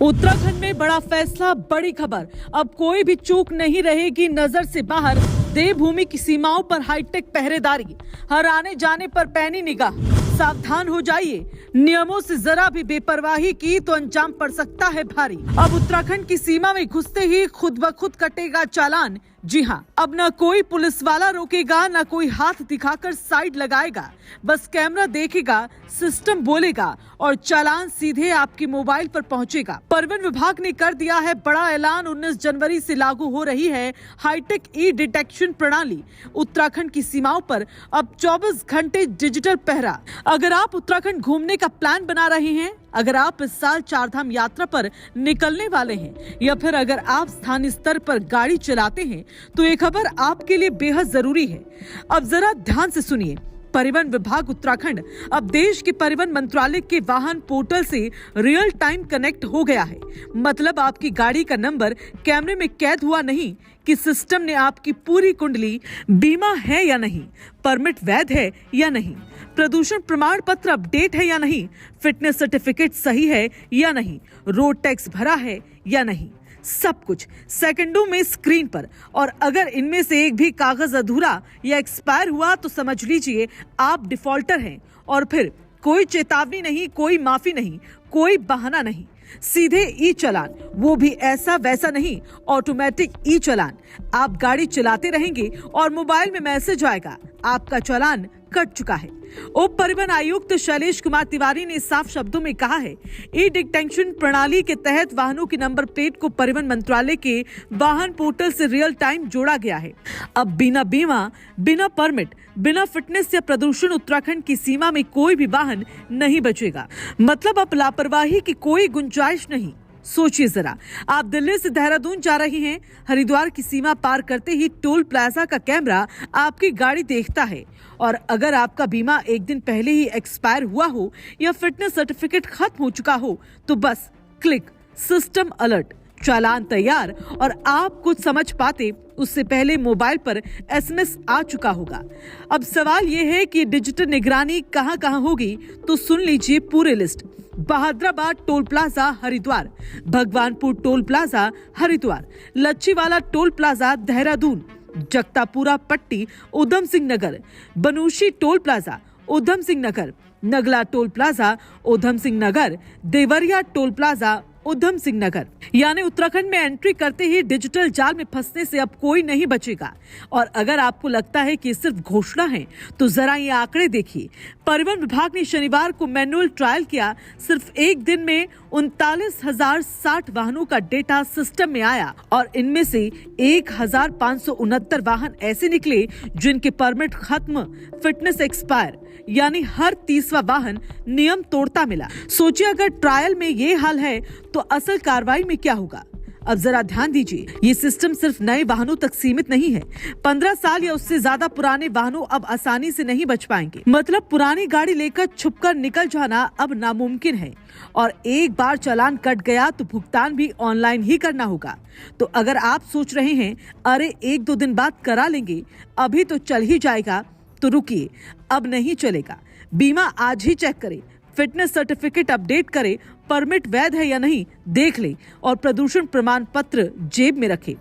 उत्तराखंड में बड़ा फैसला, बड़ी खबर। अब कोई भी चूक नहीं रहेगी नजर से बाहर। देवभूमि की सीमाओं पर हाईटेक पहरेदारी, हर आने जाने पर पैनी निगाह। सावधान हो जाइए, नियमों से जरा भी बेपरवाही की तो अंजाम पड़ सकता है भारी। अब उत्तराखंड की सीमा में घुसते ही खुद ब खुद कटेगा चालान। जी हाँ, अब न कोई पुलिस वाला रोकेगा, न कोई हाथ दिखाकर साइड लगाएगा। बस कैमरा देखेगा, सिस्टम बोलेगा और चालान सीधे आपके मोबाइल पर पहुंचेगा। परिवहन विभाग ने कर दिया है बड़ा ऐलान। 19 जनवरी से लागू हो रही है हाईटेक ई डिटेक्शन प्रणाली। उत्तराखंड की सीमाओं पर अब 24 घंटे डिजिटल पहरा। अगर आप उत्तराखंड घूमने का प्लान बना रहे हैं, अगर आप इस साल चारधाम यात्रा पर निकलने वाले हैं, या फिर अगर आप स्थानीय स्तर पर गाड़ी चलाते हैं, तो ये खबर आपके लिए बेहद जरूरी है। अब जरा ध्यान से सुनिए। परिवहन विभाग उत्तराखंड अब देश के परिवहन मंत्रालय के वाहन पोर्टल से रियल टाइम कनेक्ट हो गया है। मतलब आपकी गाड़ी का नंबर कैमरे में कैद हुआ नहीं कि सिस्टम ने आपकी पूरी कुंडली, बीमा है या नहीं, परमिट वैध है या नहीं, प्रदूषण प्रमाण पत्र अपडेट है या नहीं, फिटनेस सर्टिफिकेट सही है या नहीं, रोड टैक्स भरा है या नहीं, सब कुछ सेकंडों में स्क्रीन पर। और अगर इनमें से एक भी कागज अधूरा या एक्सपायर हुआ तो समझ लीजिए आप डिफॉल्टर हैं। और फिर कोई चेतावनी नहीं, कोई माफी नहीं, कोई बहाना नहीं, सीधे ई चालान, वो भी ऐसा वैसा नहीं, ऑटोमेटिक ई चालान। आप गाड़ी चलाते रहेंगे और मोबाइल में मैसेज आएगा, आपका चालान कट चुका है। उप परिवहन आयुक्त शैलेश कुमार तिवारी ने साफ शब्दों में कहा है, ई डिटेक्शन प्रणाली के तहत वाहनों की नंबर प्लेट को परिवहन मंत्रालय के वाहन पोर्टल से रियल टाइम जोड़ा गया है। अब बिना बीमा, बिना परमिट, बिना फिटनेस या प्रदूषण उत्तराखंड की सीमा में कोई भी वाहन नहीं बचेगा। मतलब अब लापरवाही की कोई गुंजाइश नहीं। सोचिए जरा, आप दिल्ली से देहरादून जा रही हैं, हरिद्वार की सीमा पार करते ही टोल प्लाजा का कैमरा आपकी गाड़ी देखता है। और अगर आपका बीमा एक दिन पहले ही एक्सपायर हुआ हो या फिटनेस सर्टिफिकेट खत्म हो चुका हो, तो बस क्लिक, सिस्टम अलर्ट, चालान तैयार। और आप कुछ समझ पाते उससे पहले मोबाइल पर एसएमएस आ चुका होगा। अब सवाल ये है कि डिजिटल निगरानी कहां कहां होगी, तो सुन लीजिए पूरी list. Bahadrabad toll plaza Haridwar, Bhagwanpur toll plaza Haridwar, Lachhiwala toll plaza Dehradun, Jagatpura Patti Udham Singh Nagar, Banushi toll plaza Udham Singh Nagar, Nagla toll plaza Udham Singh Nagar, Deoria toll plaza Udham Singh Nagar. यानी उत्तराखंड में एंट्री करते ही डिजिटल जाल में फंसने से अब कोई नहीं बचेगा। और अगर आपको लगता है कि सिर्फ घोषणा है, तो जरा ये आंकड़े देखिए। परिवहन विभाग ने शनिवार को मैनुअल ट्रायल किया। सिर्फ एक दिन में 39,060 वाहनों का डेटा सिस्टम में आया और इनमें से 1,569 वाहन ऐसे निकले जिनके परमिट खत्म, फिटनेस एक्सपायर, यानी हर 30वां वाहन नियम तोड़ता मिला। सोचिए अगर ट्रायल में ये हाल है तो असल कार्रवाई में क्या होगा। अब जरा ध्यान दीजिए, ये सिस्टम सिर्फ नए वाहनों तक सीमित नहीं है। 15 साल या उससे ज्यादा पुराने वाहनों अब आसानी से नहीं बच पाएंगे। मतलब पुरानी गाड़ी लेकर छुपकर निकल जाना अब नामुमकिन है। और एक बार चालान कट गया तो भुगतान भी ऑनलाइन ही करना होगा। तो अगर आप सोच रहे हैं अरे 1-2 दिन बाद करा लेंगे, अभी तो चल ही जाएगा, तो रुकिए, अब नहीं चलेगा। बीमा आज ही चेक करें, फिटनेस सर्टिफिकेट अपडेट करें, परमिट वैध है या नहीं देख लें और प्रदूषण प्रमाण पत्र जेब में रखें,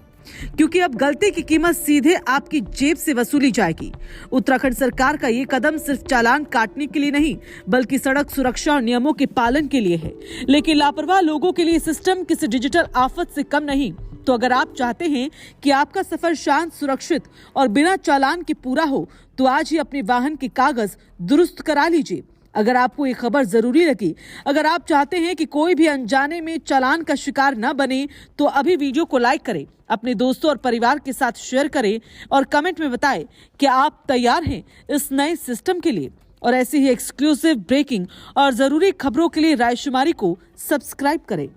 क्योंकि अब गलती की कीमत सीधे आपकी जेब से वसूली जाएगी। उत्तराखंड सरकार का ये कदम सिर्फ चालान काटने के लिए नहीं, बल्कि सड़क सुरक्षा और नियमों के पालन के लिए है। लेकिन लापरवाह लोगों के लिए सिस्टम किसी डिजिटल आफत से कम नहीं। तो अगर आप चाहते हैं कि आपका सफर शांत, सुरक्षित और बिना चालान के पूरा हो, तो आज ही अपने वाहन के कागज दुरुस्त करा लीजिए। अगर आपको ये खबर जरूरी लगी, अगर आप चाहते हैं कि कोई भी अनजाने में चालान का शिकार न बने, तो अभी वीडियो को लाइक करें, अपने दोस्तों और परिवार के साथ शेयर करें और कमेंट में बताएं कि आप तैयार हैं इस नए सिस्टम के लिए। और ऐसी ही एक्सक्लूसिव, ब्रेकिंग और जरूरी खबरों के लिए रायशुमारी को सब्सक्राइब करें।